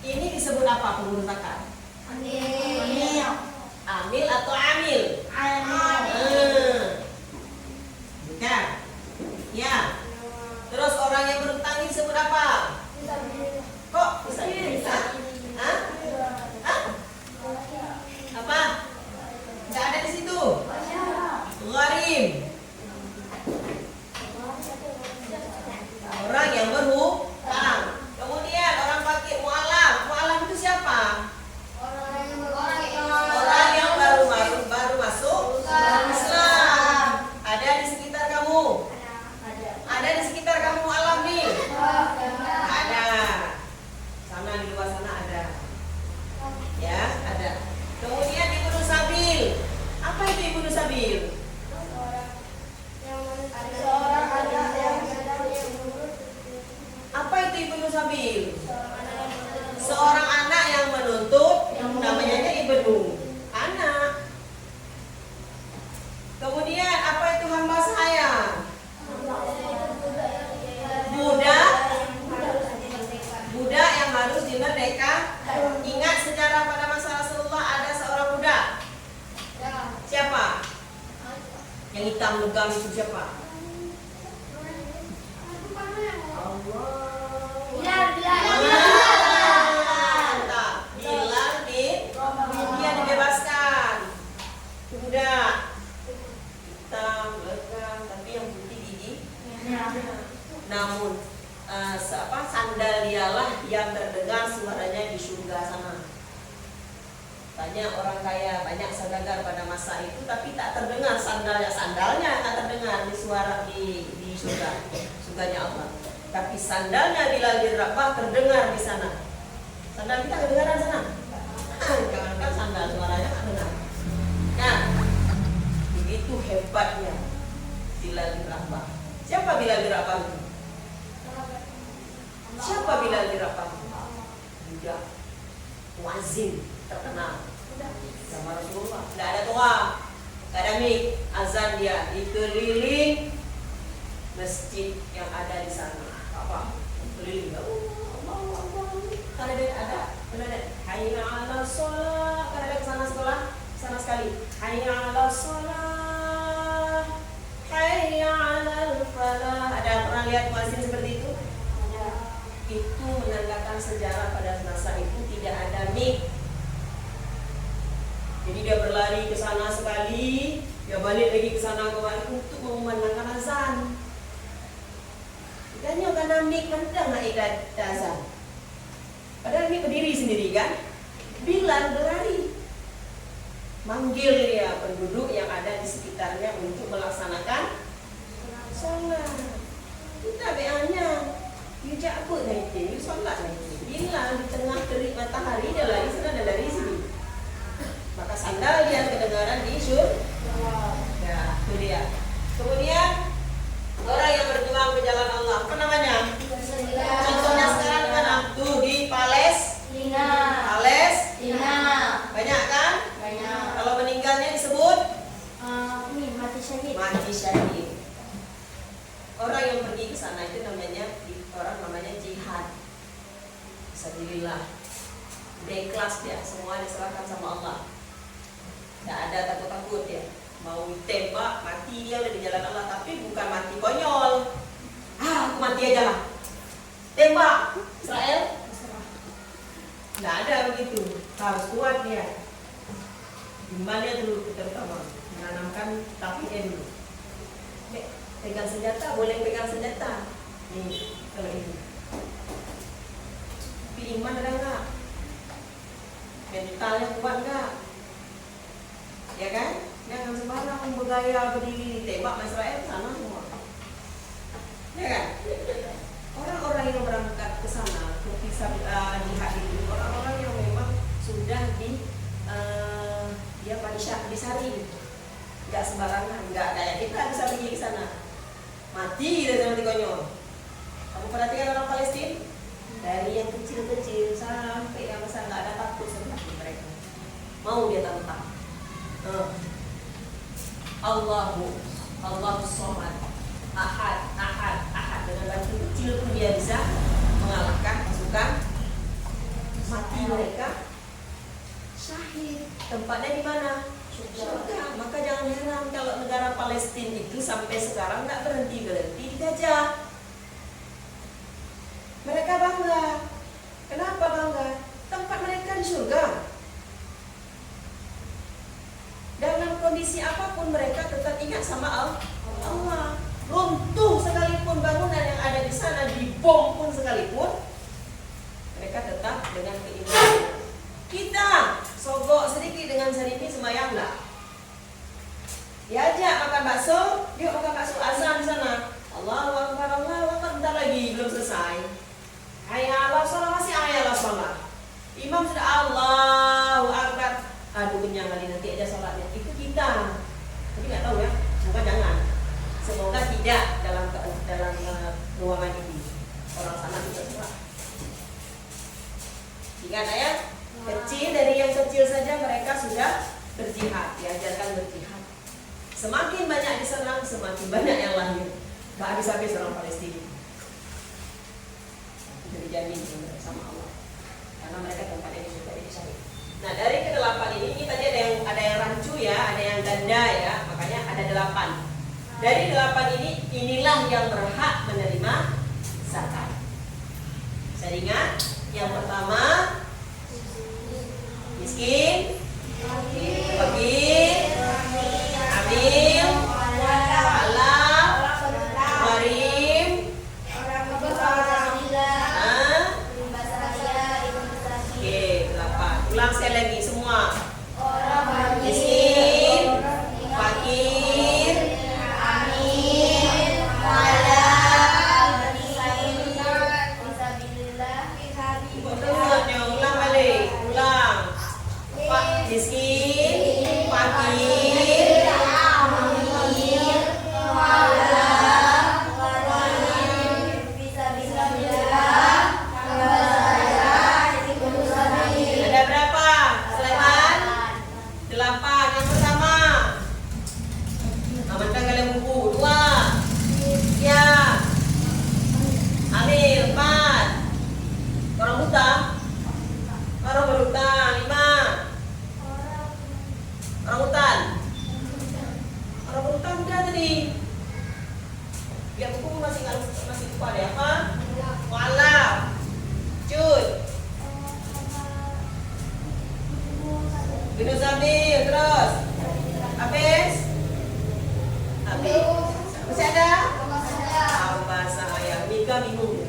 Speaker 5: Ini disebut apa pengurus zakat? Amil atau amil? Bukan. Ya. Terus orang yang berhutang ini disebut apa? Kok bisa? Hah? Hah? Apa? Nggak ada di situ. Gharim. Orang yang berhutang. Kemudian orang fakir, mu'alaf. Mu'alaf itu siapa?
Speaker 4: Orang
Speaker 5: Yang hitam legam itu siapa? Allah. Mantap. Bilal dia dibebaskan. Kuda hitam legam, tapi yang putih gigi. Namun sandal dialah yang terdengar suaranya di surga sana. Banyak orang kaya, banyak saudagar pada masa itu, tapi tak terdengar sandalnya tak terdengar di suara di surganya Allah. Tapi sandalnya Bilal bin Rabah terdengar di sana. Sandal kita kedengaran sana. Jangankan sandal, suaranya tak dengar. Nah, begitu hebatnya Bilal bin Rabah. Siapa Bilal bin Rabah itu? Siapa Bilal bin Rabah? Budak muazzin terkenal sama Rasulullah. Tidak ada toa, tidak ada mic, azan dia dikeliling masjid yang ada di sana. Apa? Keliling. Kalau ada, hayya 'ala shalah. Kalau ada kesana sekolah, sana sekali. Hayya 'ala shalah, hayya 'alal falah. Ada pernah lihat muazzin seperti itu? Itu menandakan sejarah pada masa itu tidak ada mic. Jadi dia berlari ke sana sekali, dia balik lagi ke sana kembali untuk mengumandangkan azan. Tanya karena mic mana nak ikut azan? Padahal ini berdiri sendiri kan? Bilal berlari, manggil dia penduduk yang ada di sekitarnya untuk melaksanakan sholat. Kita beanya, you apa nanti? You sholat nanti. Bilal di tengah terik matahari dia lari sana dan lari sini. Maka sandal dia kedengaran di surga. Ya, itu dia. Kemudian orang yang berjuang ke jalan Allah, apa namanya? Contohnya sekarang di mana? Tuh di Palestina. Banyak kan? Kalau meninggalnya disebut mati syahid. Orang yang pergi ke sana itu namanya jihad. Sabilillah. Ikhlas dia, semua diserahkan sama Allah. Tidak ada takut-takut ya. Mau tembak, mati dia udah di jalan Allah, tapi bukan mati konyol. Aku mati aja lah. Tembak Israel. Tidak ada begitu. Harus kuat dia. Imannya dulu terutama. Menanamkan tapinya dulu. Pegang senjata, boleh pegang senjata. Nih, kalau ini. Tapi iman ada enggak? Mentalnya kuat enggak? Ya kan? Jangan sembarang bergaya berdiri ditembak Israel sana semua. Ya kan? Orang-orang yang berangkat ke sana ke jihad itu orang-orang yang memang sudah dia pada disaring. Enggak sembarangan, enggak kayak kita bisa pergi ke sana. Mati dia mati konyol. Kamu perhatikan orang Palestina? Dari yang kecil-kecil sampai yang besar nggak ada takut seperti mereka. Mau dia tantang. Allahu Somad, Ahad dengan batu kecil pun dia bisa mengalahkan pasukan. Mati mereka syahid. Tempatnya di mana? Surga. Maka jangan heran kalau negara Palestina itu sampai sekarang tidak berhenti dijajah. Mereka bangga. Kenapa bangga? Tempat mereka di surga. Dalam kondisi apapun mereka tetap ingat sama Allah. Runtuh sekalipun bangunan yang ada di sana, dibom pun sekalipun, mereka tetap dengan keimanan. Kita sogok sedikit dengan sarimi semayang lah. Diajak makan bakso, yuk makan bakso azan di sana. Allahu Akbar, bentar lagi belum selesai. Hayya 'ala shalah, masih hayya 'ala shalah. Imam sudah Allahu Akbar. Aduh kenyang kali, nanti aja sholatnya. Itu kita. Tapi nggak tahu ya. Semoga jangan. Semoga tidak dalam ruangan ini. Orang sana juga sholat. Ingat ya, kecil dari yang kecil saja mereka sudah berjihad, diajarkan berjihad. Semakin banyak diserang, semakin banyak yang lahir. Nggak habis-habis orang Palestina. Itu dijamin sama Allah. Karena mereka tempatnya di surga ini syahid. Nah dari ke-8 ini tadi ada yang rancu ya, ada yang ganda ya, makanya ada 8. Dari 8 ini, inilah yang berhak menerima zakat. Saya ingat, yang pertama miskin, fakir, amil, alam, gharib, oke, 8. Ulang sekali lagi semua. Miskin, fakir, betul, ulang balik, ulang. Miskin, fakir, ada berapa? Sulaiman? 8. Yang pertama, amankan kalian buku. 2. Ya. Amil. 4. Orang buta. Orang berhutang. 5. Orang hutan. Orang berhutang udah tadi. Lihat buku masih lupa deh apa? Mu'alaf. Cud. Binus Zamil. Terus habis. Masih ada? Bahasa ayam. Mika bingung.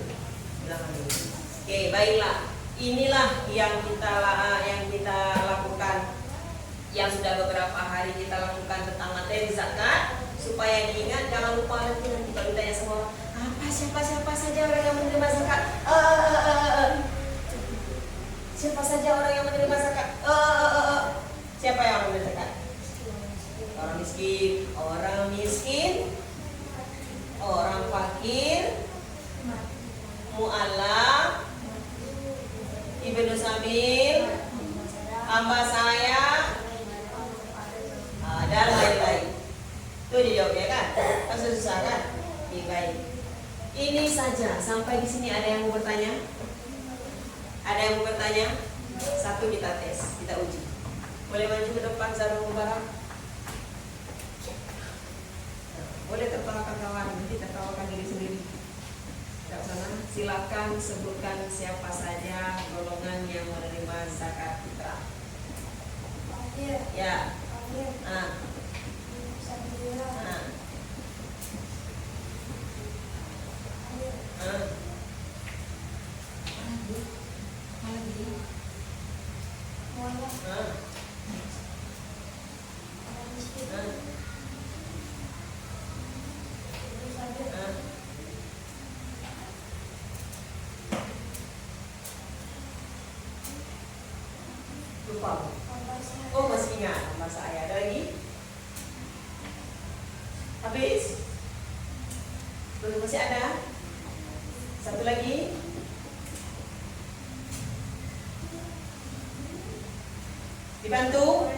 Speaker 5: Oke, baiklah. Inilah yang kita lakukan, yang sudah beberapa hari kita lakukan tentang materi zakat, supaya diingat. Jangan lupa nanti kalau ditanya sama orang, siapa saja orang yang menerima zakat? Siapa saja orang yang menerima zakat? Siapa yang menerima zakat? Orang miskin, orang fakir, mu'alaf, ibnu sabil, hamba saya, dan lain-lain. Itu dijawab ya kan? Masih susah kan? Baik. Ini saja. Sampai di sini ada yang mau bertanya? Ada yang mau bertanya? Satu kita tes, kita uji. Boleh maju ke depan Zarul Mubarak? Boleh tertawakan kawan, nanti tertawakan diri sendiri. Tidak sana. Silakan sebutkan siapa saja golongan yang menerima zakat fitrah. Ya. Lupa. Oh, masih ingat nama saya. Ada lagi? Habis? Belum, masih ada? Satu lagi? Dibantu?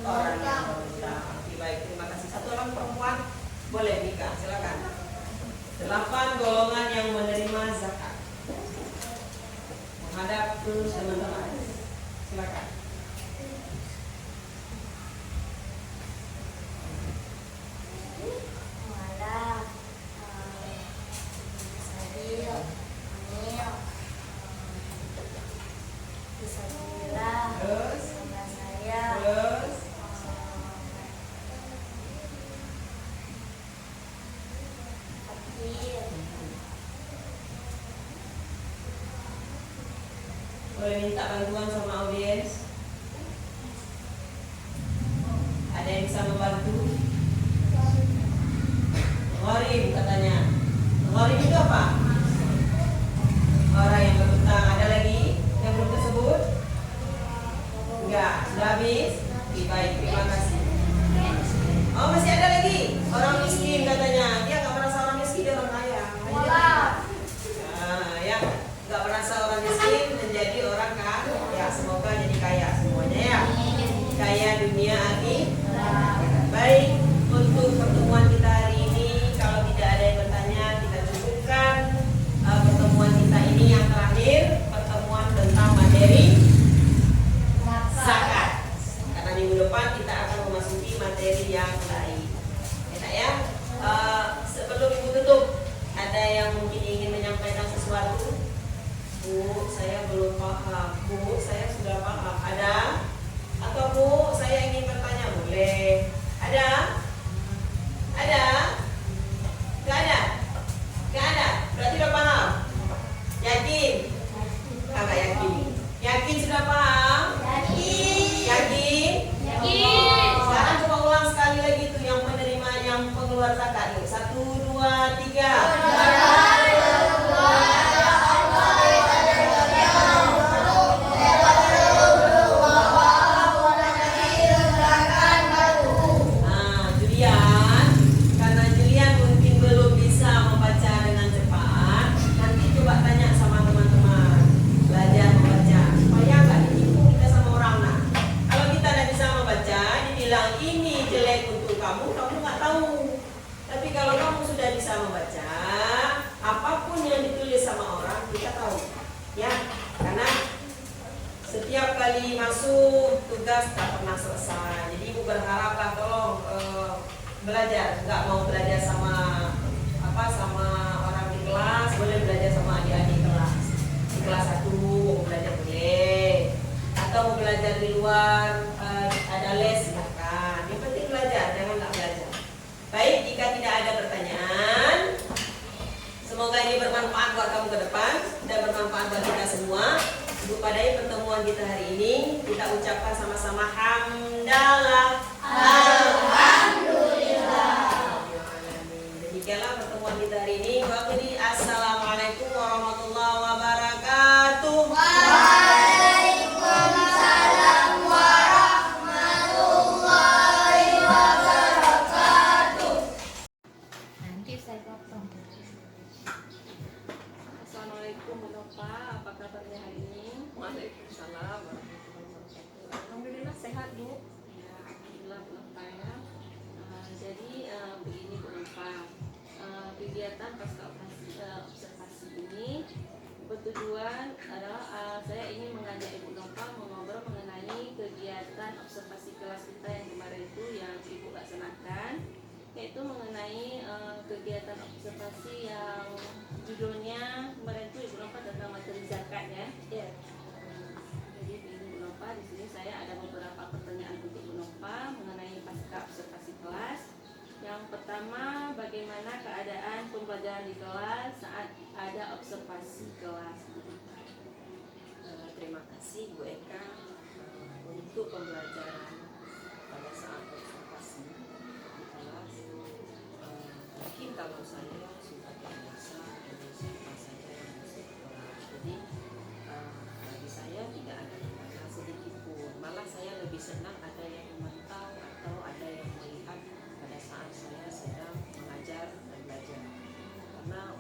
Speaker 5: Orang yang berhutang. Baik, terima kasih. Satu orang perempuan boleh nikah, silakan. 8 golongan yang menerima zakat. Menghadap terus teman-teman. Silakan. Boleh minta bantuan sama audiens? Ada yang bisa membantu? Gharib katanya. Gharib itu apa? Orang yang berhutang. Ada lagi yang belum tersebut? Enggak, sudah habis? Baik, terima kasih. Oh, masih ada lagi? Orang miskin katanya. Dia nggak merasa orang miskin, dia orang kaya. Ya, nggak merasa orang miskin menjadi orang kaya. Ya, semoga jadi kaya semuanya ya. Kaya dunia akhirat. Baik, untuk pertemuan kita hari ini, kalau tidak ada yang bertanya, kita cukupkan pertemuan kita ini yang terakhir, pertemuan tentang materi zakat. Karena minggu depan kita akan memasuki materi yang lain. Ya, Ada yang mungkin ingin menyampaikan sesuatu? Bu, saya belum paham. Bu, saya sudah paham. Ada? Atau Bu, saya ingin bertanya, boleh? Ada? Ada? Gak ada? Gak ada? Berarti udah paham? Yakin? Agak yakin. Yakin sudah paham? Yakin? Sekarang coba ulang sekali lagi tuh yang penerima, yang pengeluar zakat. Yuk, 1, 2, 3. Nah, Julian, karena Julian mungkin belum bisa membaca dengan cepat, nanti coba tanya sama teman-teman, belajar membaca supaya nggak ditipu kita sama orang. Nah, kalau kita tidak bisa membaca, dibilang ini jelek untuk kamu, kamu nggak tahu. Tapi kalau kamu sudah bisa membaca, apapun yang ditulis sama orang kita tahu, ya, karena setiap kali masuk tugas tak pernah selesai. Jadi ibu berharaplah tolong belajar, nggak mau belajar sama sama orang di kelas, boleh belajar sama adik-adik kelas. Di kelas 1 mau belajar boleh, atau mau belajar di luar ada les silakan. Yang penting belajar, jangan nggak belajar. Baik, jika tidak ada pertanyaan, semoga ini bermanfaat buat kamu ke depan dan bermanfaat buat kita semua. Ibu padai pertemuan kita hari ini, kita ucapkan sama-sama hamdalah. Demikianlah pertemuan kita hari ini. Assalamualaikum warahmatullahi wabarakatuh.
Speaker 6: Nanti saya potong.
Speaker 1: Assalamualaikum Bu Nova, apa kabarnya hari ini?
Speaker 2: Waalaikumsalam warahmatullahi wabarakatuh.
Speaker 1: Alhamdulillah sehat Bu. Ya, alhamdulillah Bu Nova ya. Jadi begini Bu Nova, kegiatan pasca observasi ini bertujuan adalah saya ingin mengajak Ibu Nova mengobrol mengenai kegiatan observasi kelas kita yang kemarin itu yang Ibu laksanakan, yaitu mengenai kegiatan observasi yang judulnya kemarin itu Ibu Nova tentang materi zakat ya.
Speaker 2: Ya.
Speaker 1: Jadi begini Bu Nova, di sini saya ada beberapa pertanyaan untuk Bu Nova mengenai pasca observasi kelas. Yang pertama, bagaimana keadaan pembelajaran di kelas saat ada observasi kelas?
Speaker 2: Terima kasih Bu Eka untuk pembelajaran pada saat observasi di kelas. Mungkin kalau saya sudah terbiasa dengan siapa saja yang masuk ke kelas, jadi bagi saya tidak ada kendala sedikit pun. Malah saya lebih senang ada yang memantau atau ada yang melihat pada saat saya sedang mengajar dan belajar. Karena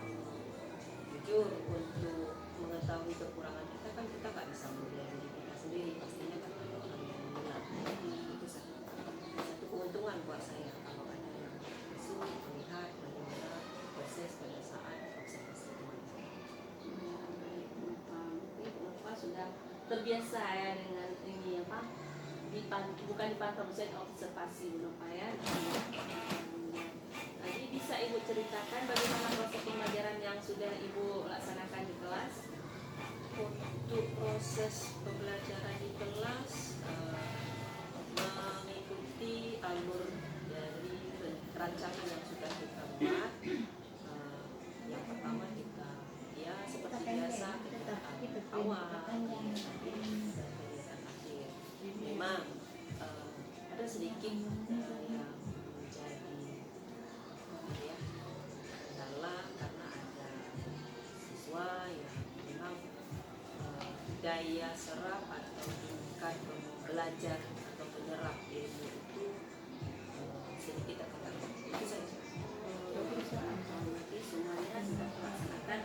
Speaker 2: jujur untuk mengetahui kekurangan kita kan kita nggak bisa menilai diri kita sendiri, pastinya kan ada orang yang menilai. Itu satu keuntungan buat saya kalau ada yang masuk melihat bagaimana proses pada saat observasi teman-teman.
Speaker 1: Ibu Nova sudah terbiasa ya dengan ini apa? Bukan dipantau, bisa observasi Bu Nova ya. Jadi bisa Ibu ceritakan bagaimana proses pembelajaran yang sudah Ibu laksanakan di kelas?
Speaker 2: Untuk proses pembelajaran di kelas mengikuti alur dari rancangan yang sudah kita buat. Yang pertama kita ya seperti biasa kegiatan awal, kegiatan akhir. Memang ada sedikit yang menjadi kendala karena ada siswa yang memang daya serap atau tingkat belajar atau penyerap ilmu itu sedikit terkendala. Itu saja.
Speaker 1: Berarti semuanya sudah terlaksanakan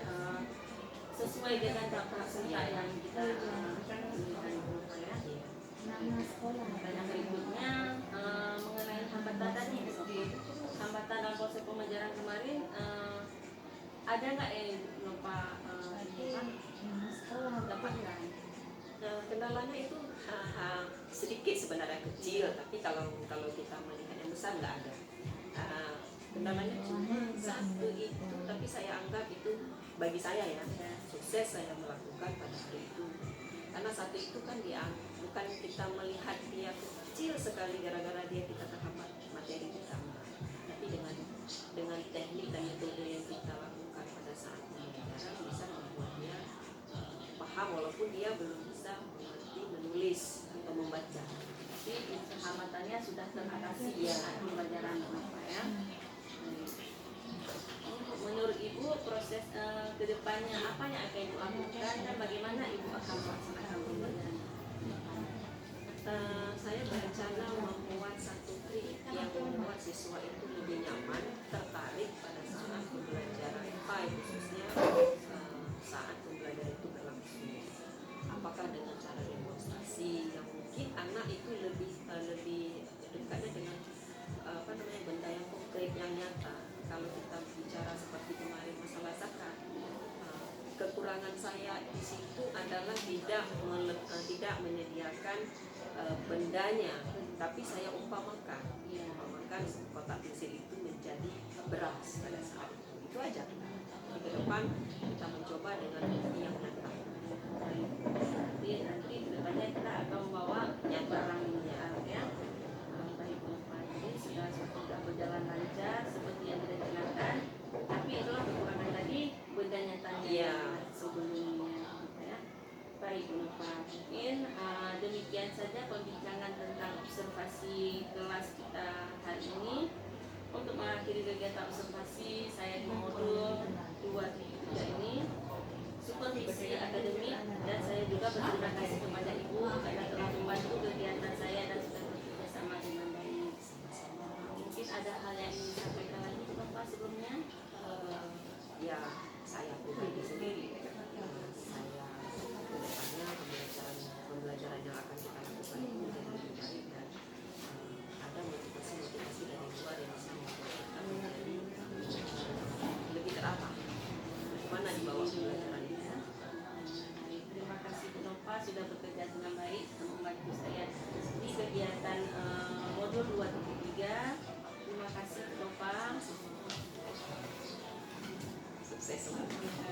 Speaker 1: sesuai dengan tahap serta yang kita berikan Bu Nova ya.
Speaker 6: Nama sekolah.
Speaker 1: Dan yang berikutnya mengenai hambatan tadi, hambatan dalam proses pembelajaran kemarin, ada nggak yang lupa
Speaker 6: Nama sekolah.
Speaker 1: dapatkan?
Speaker 2: Nah, kendalanya itu sedikit sebenarnya kecil, tapi kalau kita melihat yang besar nggak ada.
Speaker 5: Kendalanya cuma satu itu, tapi saya anggap itu bagi saya ya sukses saya melakukan pada hari itu. Karena satu itu kan dia bukan kita melihat dia kecil sekali gara-gara dia kita terhambat materi kita, tapi dengan teknik dan metode yang kita lakukan pada saat pembelajaran bisa membuat dia paham walaupun dia belum bisa mengerti menulis atau membaca.
Speaker 1: Tapi hambatannya sudah teratasi ya pembelajaran Bapak ya. Menurut Ibu proses kedepannya apa yang akan Ibu lakukan dan bagaimana Ibu akan melaksanakan pembelajaran?
Speaker 5: Saya berencana membuat satu trik yang membuat siswa itu lebih nyaman, tertarik pada saat pembelajaran IPA khususnya saat pembelajaran itu berlangsung. Apakah dengan cara demonstrasi yang mungkin anak itu lebih dekatnya dengan benda yang konkret yang nyata. Kalau kita bicara seperti kemarin masalah zakat, kekurangan saya di situ adalah tidak menyediakan bendanya, tapi saya umpamakan kotak pensil itu menjadi beras pada saat itu aja. Di ke depan kita mencoba dengan bukti yang nyata.
Speaker 1: Jadi nanti kedepannya kita akan membawa barangnya ya. Baik Bapak, jadi sudah berjalan lancar seperti yang direncanakan. Tapi itulah kekurangan tadi benda nyatanya
Speaker 5: Iya.
Speaker 1: sebelumnya ya. Baik Bapak, mungkin demikian saja perbincangan tentang observasi kelas kita hari ini. Untuk mengakhiri kegiatan observasi saya di modul 2.3 ini supervisi akademik, dan saya juga berterima kasih kepada Ibu karena telah membantu kegiatan saya dan sudah bekerja sama dengan baik. Mungkin ada hal yang ingin disampaikan lagi Bapak sebelumnya?
Speaker 5: Ya, saya pribadi sendiri saya kedepannya pembelajaran yang akan kita lakukan itu menjadi lebih baik dan ada motivasi dari luar yang bisa membuat kita menjadi lebih terarah bagaimana dibawa pembelajaran ini.
Speaker 1: Terima kasih Bu Nova sudah bekerja dengan baik dan membantu saya di kegiatan modul 2.3. Terima kasih Bu Nova.
Speaker 5: Sukses selalu.